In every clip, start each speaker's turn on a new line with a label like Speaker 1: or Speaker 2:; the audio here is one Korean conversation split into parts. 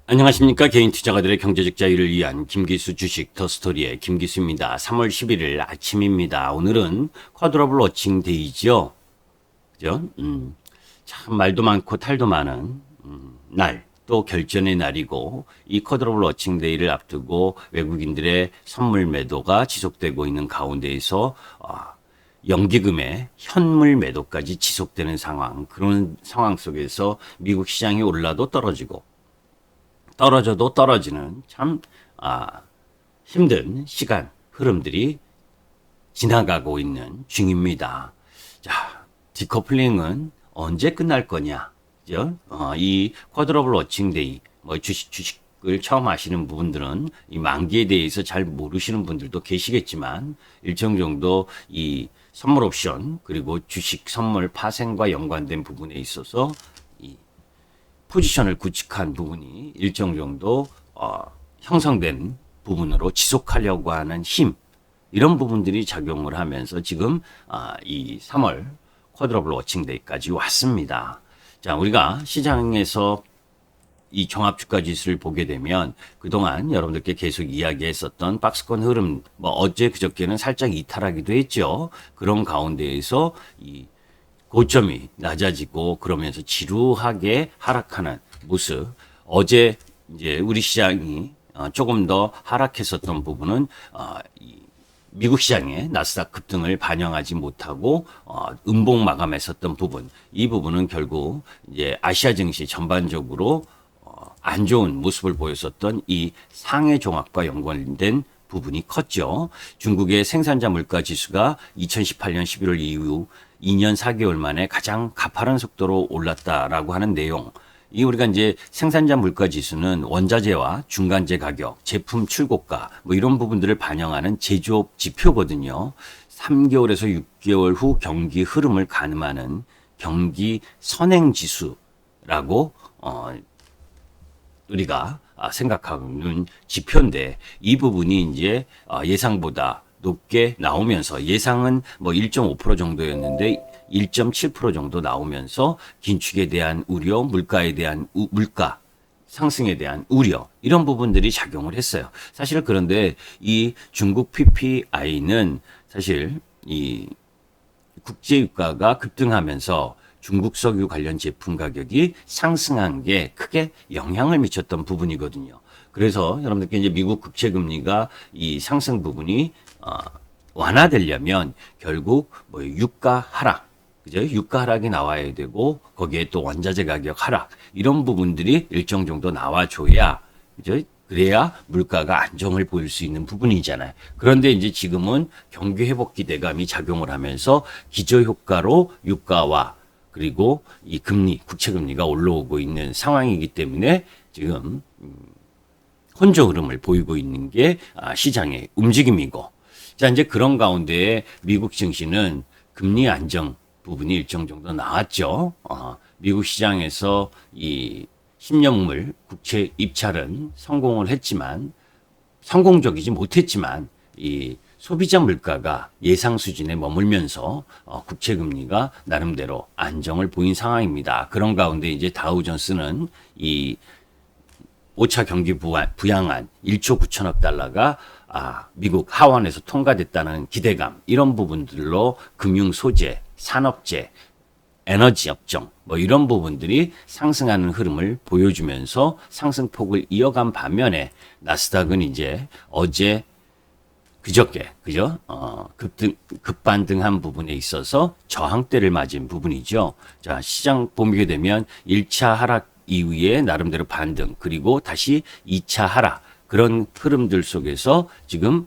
Speaker 1: 안녕하십니까. 개인 투자가들의 경제적 자유를 위한 김기수 주식 더스토리의 김기수입니다. 3월 11일 아침입니다. 오늘은 쿼드러블 워칭 데이죠. 그죠? 참 말도 많고 탈도 많은 날, 또 결전의 날이고, 이 쿼드러블 워칭 데이를 앞두고 외국인들의 선물 매도가 지속되고 있는 가운데에서 연기금의 현물 매도까지 지속되는 상황, 그런 상황 속에서 미국 시장이 올라도 떨어지고 떨어져도 떨어지는 참 힘든 시간 흐름들이 지나가고 있는 중입니다. 자, 디커플링은 언제 끝날 거냐? 그죠? 이 쿼드러블 워칭 데이, 주식을 처음 하시는 분들은 이 만기에 대해서 잘 모르시는 분들도 계시겠지만, 일정 정도 이 선물 옵션, 그리고 주식 선물 파생과 연관된 부분에 있어서 포지션을 구축한 부분이 일정 정도 형성된 부분으로 지속하려고 하는 힘, 이런 부분들이 작용을 하면서 지금 이 3월 쿼드러블 워칭데이까지 왔습니다. 자, 우리가 시장에서 이 종합주가 지수를 보게 되면 그동안 여러분들께 계속 이야기했었던 박스권 흐름, 어제 그저께는 살짝 이탈하기도 했죠. 그런 가운데에서 이 고점이 낮아지고 그러면서 지루하게 하락하는 모습. 어제 이제 우리 시장이 조금 더 하락했었던 부분은 미국 시장의 나스닥 급등을 반영하지 못하고 음봉 마감했었던 부분. 이 부분은 결국 이제 아시아 증시 전반적으로 안 좋은 모습을 보였었던 이 상해 종합과 연관된 부분이 컸죠. 중국의 생산자 물가 지수가 2018년 11월 이후 2년 4개월 만에 가장 가파른 속도로 올랐다라고 하는 내용. 이 우리가 이제 생산자 물가 지수는 원자재와 중간재 가격, 제품 출고가 이런 부분들을 반영하는 제조업 지표거든요. 3개월에서 6개월 후 경기 흐름을 가늠하는 경기 선행 지수라고 우리가 생각하는 지표인데, 이 부분이 이제 예상보다 높게 나오면서, 예상은 1.5% 정도였는데 1.7% 정도 나오면서 긴축에 대한 우려, 물가에 대한 물가 상승에 대한 우려, 이런 부분들이 작용을 했어요. 사실 그런데 이 중국 PPI는 사실 이 국제 유가가 급등하면서 중국 석유 관련 제품 가격이 상승한 게 크게 영향을 미쳤던 부분이거든요. 그래서 여러분들께 이제 미국 국채 금리가 이 상승 부분이 완화되려면 결국 유가 하락, 그죠? 유가 하락이 나와야 되고, 거기에 또 원자재 가격 하락, 이런 부분들이 일정 정도 나와줘야, 그죠? 그래야 물가가 안정을 보일 수 있는 부분이잖아요. 그런데 이제 지금은 경기 회복 기대감이 작용을 하면서 기저효과로 유가와 그리고 이 금리, 국채 금리가 올라오고 있는 상황이기 때문에 지금 혼조 흐름을 보이고 있는 게 시장의 움직임이고, 자, 이제 그런 가운데 미국 증시는 금리 안정 부분이 일정 정도 나왔죠. 미국 시장에서 이 10년물 국채 입찰은 성공을 했지만, 성공적이지 못했지만, 이 소비자 물가가 예상 수준에 머물면서 국채 금리가 나름대로 안정을 보인 상황입니다. 그런 가운데 이제 다우존스는 이 5차 경기 부양안 1조 9천억 달러가 미국 하원에서 통과됐다는 기대감, 이런 부분들로 금융 소재, 산업재, 에너지 업종 이런 부분들이 상승하는 흐름을 보여주면서 상승폭을 이어간 반면에, 나스닥은 이제 어제 그저께, 그죠? 급반등한 부분에 있어서 저항대를 맞은 부분이죠. 자, 시장 보게 되면 1차 하락 이후에 나름대로 반등, 그리고 다시 2차 하락, 그런 흐름들 속에서 지금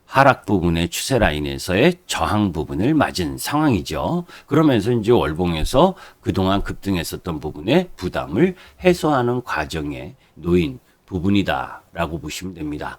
Speaker 1: 하락 부분의 추세 라인에서의 저항 부분을 맞은 상황이죠. 그러면서 이제 월봉에서 그동안 급등했었던 부분의 부담을 해소하는 과정에 놓인 부분이다라고 보시면 됩니다.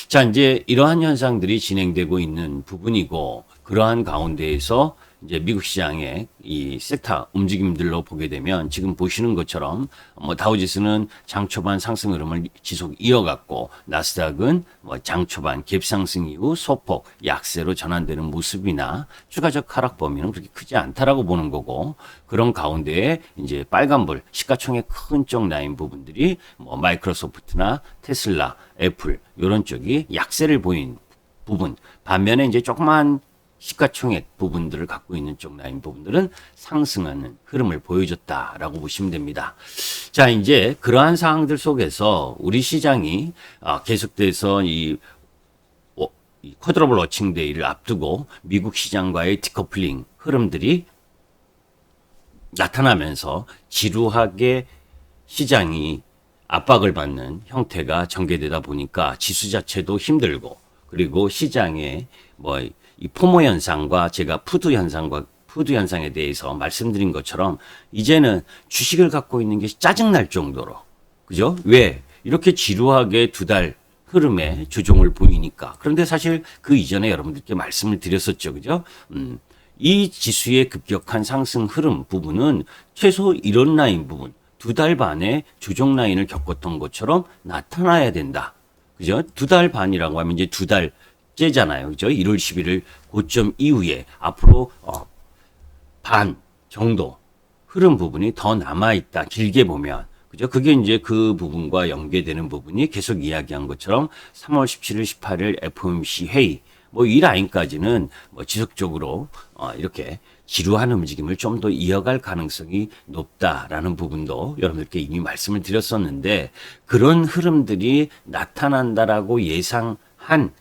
Speaker 1: 자, 이제 이러한 현상들이 진행되고 있는 부분이고, 그러한 가운데에서 이제 미국 시장의 이 섹터 움직임들로 보게 되면 지금 보시는 것처럼 뭐 다우지수는 장 초반 상승 흐름을 지속 이어갔고 나스닥은 뭐 장 초반 갭 상승 이후 소폭 약세로 전환되는 모습이나 추가적 하락 범위는 그렇게 크지 않다라고 보는 거고 그런 가운데에 이제 빨간불 시가총액 큰 쪽 라인 부분들이 뭐 마이크로소프트나 테슬라, 애플 이런 쪽이 약세를 보인 부분 반면에 이제 조그만 시가총액 부분들을 갖고 있는 쪽 라인 부분들은 상승하는 흐름을 보여줬다라고 보시면 됩니다. 자, 이제 그러한 상황들 속에서 우리 시장이 계속돼서 이 쿼드러블 워칭 데이를 앞두고 미국 시장과의 디커플링 흐름들이 나타나면서 지루하게 시장이 압박을 받는 형태가 전개되다 보니까 지수 자체도 힘들고 그리고 시장에 뭐 이 포모 현상과 제가 푸드 현상에 대해서 말씀드린 것처럼 이제는 주식을 갖고 있는 게 짜증날 정도로 그죠? 왜 이렇게 지루하게 두 달 흐름에 조정을 보이니까 그런데 사실 그 이전에 여러분들께 말씀을 드렸었죠, 그죠? 이 지수의 급격한 상승 흐름 부분은 최소 이런 라인 부분 두 달 반의 조정 라인을 겪었던 것처럼 나타나야 된다. 그죠? 두 달 반이라고 하면 이제 두 달째잖아요. 그죠? 1월 11일 고점 이후에 앞으로 반 정도 흐름 부분이 더 남아있다. 길게 보면. 그죠? 그게 이제 그 부분과 연계되는 부분이 계속 이야기한 것처럼 3월 17일, 18일 FOMC 회의 뭐 이 라인까지는 뭐 지속적으로 이렇게 지루한 움직임을 좀 더 이어갈 가능성이 높다라는 부분도 여러분들께 이미 말씀을 드렸었는데 그런 흐름들이 나타난다라고 예상한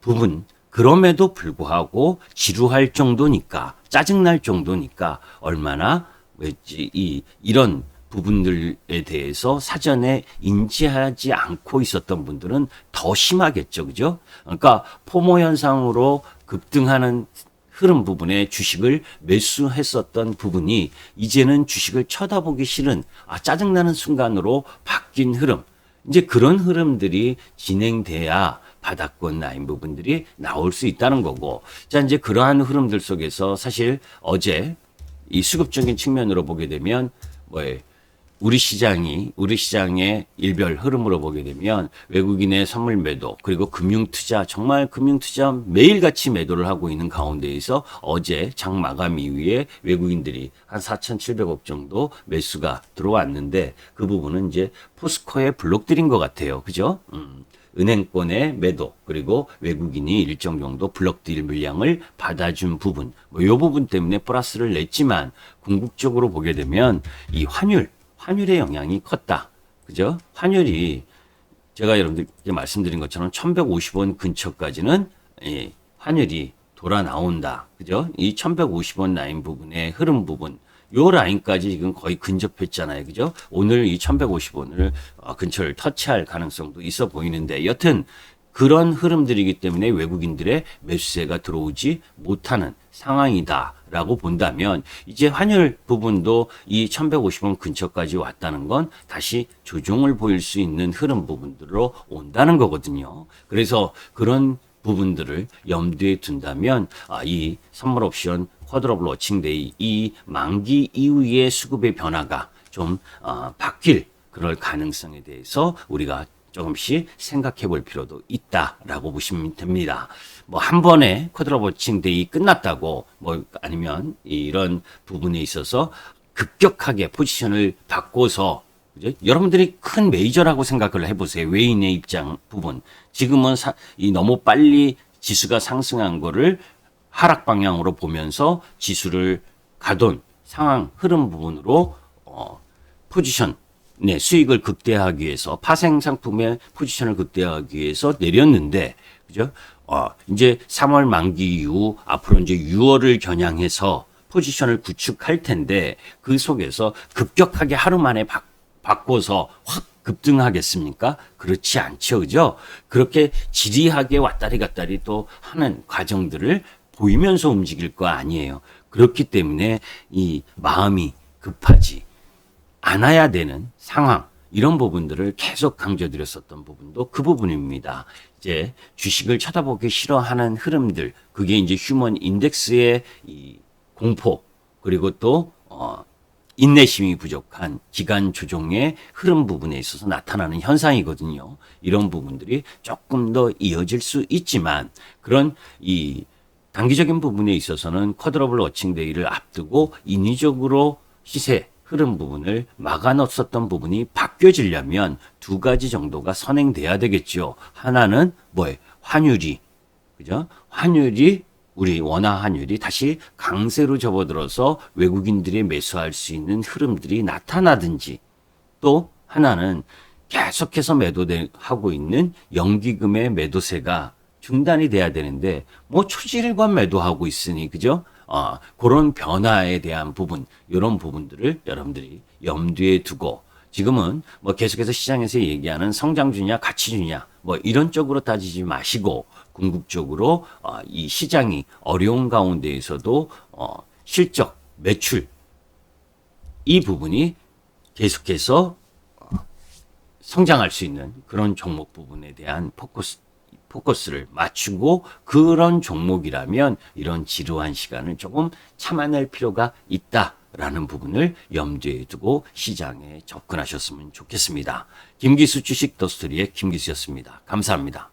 Speaker 1: 부분 그럼에도 불구하고 지루할 정도니까 짜증날 정도니까 얼마나 이런 부분들에 대해서 사전에 인지하지 않고 있었던 분들은 더 심하겠죠. 그죠? 그러니까 포모 현상으로 급등하는 흐름 부분에 주식을 매수했었던 부분이 이제는 주식을 쳐다보기 싫은 짜증나는 순간으로 바뀐 흐름. 이제 그런 흐름들이 진행돼야 바닥권 라인 부분들이 나올 수 있다는 거고. 자, 이제 그러한 흐름들 속에서 사실 어제 이 수급적인 측면으로 보게 되면 우리 시장의 일별 흐름으로 보게 되면 외국인의 선물 매도 그리고 금융투자 정말 금융투자 매일같이 매도를 하고 있는 가운데에서 어제 장 마감 이후에 외국인들이 한 4,700억 정도 매수가 들어왔는데 그 부분은 이제 포스코의 블록들인 것 같아요. 그죠? 은행권의 매도 그리고 외국인이 일정 정도 블록딜 물량을 받아준 부분 이 부분 때문에 플러스를 냈지만 궁극적으로 보게 되면 이 환율의 영향이 컸다. 그죠? 환율이 제가 여러분들께 말씀드린 것처럼 1150원 근처까지는 환율이 돌아 나온다. 그죠? 이 1150원 라인 부분의 흐름 부분 요 라인까지 지금 거의 근접했잖아요. 그죠? 오늘 이 1150원을 근처를 터치할 가능성도 있어 보이는데 여튼 그런 흐름들이기 때문에 외국인들의 매수세가 들어오지 못하는 상황이다라고 본다면 이제 환율 부분도 이 1150원 근처까지 왔다는 건 다시 조정을 보일 수 있는 흐름 부분들로 온다는 거거든요. 그래서 그런 부분들을 염두에 둔다면 이 선물 옵션 쿼드러블 워칭데이 이 만기 이후의 수급의 변화가 좀 바뀔 그럴 가능성에 대해서 우리가 조금씩 생각해 볼 필요도 있다라고 보시면 됩니다. 뭐 한 번에 쿼드러블 워칭데이 끝났다고 뭐 아니면 이런 부분에 있어서 급격하게 포지션을 바꿔서 그죠? 여러분들이 큰 메이저라고 생각을 해보세요. 외인의 입장 부분. 지금은 너무 빨리 지수가 상승한 거를 하락 방향으로 보면서 지수를 가둔 상황 흐름 부분으로 포지션 수익을 극대화하기 위해서 파생 상품의 포지션을 극대화하기 위해서 내렸는데 그죠? 이제 3월 만기 이후 앞으로 이제 6월을 겨냥해서 포지션을 구축할 텐데 그 속에서 급격하게 하루 만에 바꿔서 확 급등하겠습니까? 그렇지 않죠. 그죠? 그렇게 지리하게 왔다리 갔다리 또 하는 과정들을 보이면서 움직일 거 아니에요. 그렇기 때문에 이 마음이 급하지 않아야 되는 상황 이런 부분들을 계속 강조드렸었던 부분도 그 부분입니다. 이제 주식을 쳐다보기 싫어하는 흐름들 그게 이제 휴먼 인덱스의 이 공포, 그리고 또 인내심이 부족한 기간 조정의 흐름 부분에 있어서 나타나는 현상이거든요. 이런 부분들이 조금 더 이어질 수 있지만 그런 이 단기적인 부분에 있어서는 쿼드러블 워칭 데이를 앞두고 인위적으로 시세 흐름 부분을 막아놨었던 부분이 바뀌어지려면 두 가지 정도가 선행돼야 되겠죠. 하나는 뭐예요? 환율이, 그죠? 환율이 우리 원화 환율이 다시 강세로 접어들어서 외국인들이 매수할 수 있는 흐름들이 나타나든지, 또 하나는 계속해서 매도하고 있는 연기금의 매도세가 중단이 돼야 되는데 뭐 초지일관 매도하고 있으니, 그죠? 그런 변화에 대한 부분, 이런 부분들을 여러분들이 염두에 두고, 지금은 뭐 계속해서 시장에서 얘기하는 성장주냐 가치주냐 뭐 이런 쪽으로 따지지 마시고 궁극적으로 이 시장이 어려운 가운데에서도 실적, 매출 이 부분이 계속해서 성장할 수 있는 그런 종목 부분에 대한 포커스를 맞추고, 그런 종목이라면 이런 지루한 시간을 조금 참아낼 필요가 있다라는 부분을 염두에 두고 시장에 접근하셨으면 좋겠습니다. 김기수 주식 더스토리의 김기수였습니다. 감사합니다.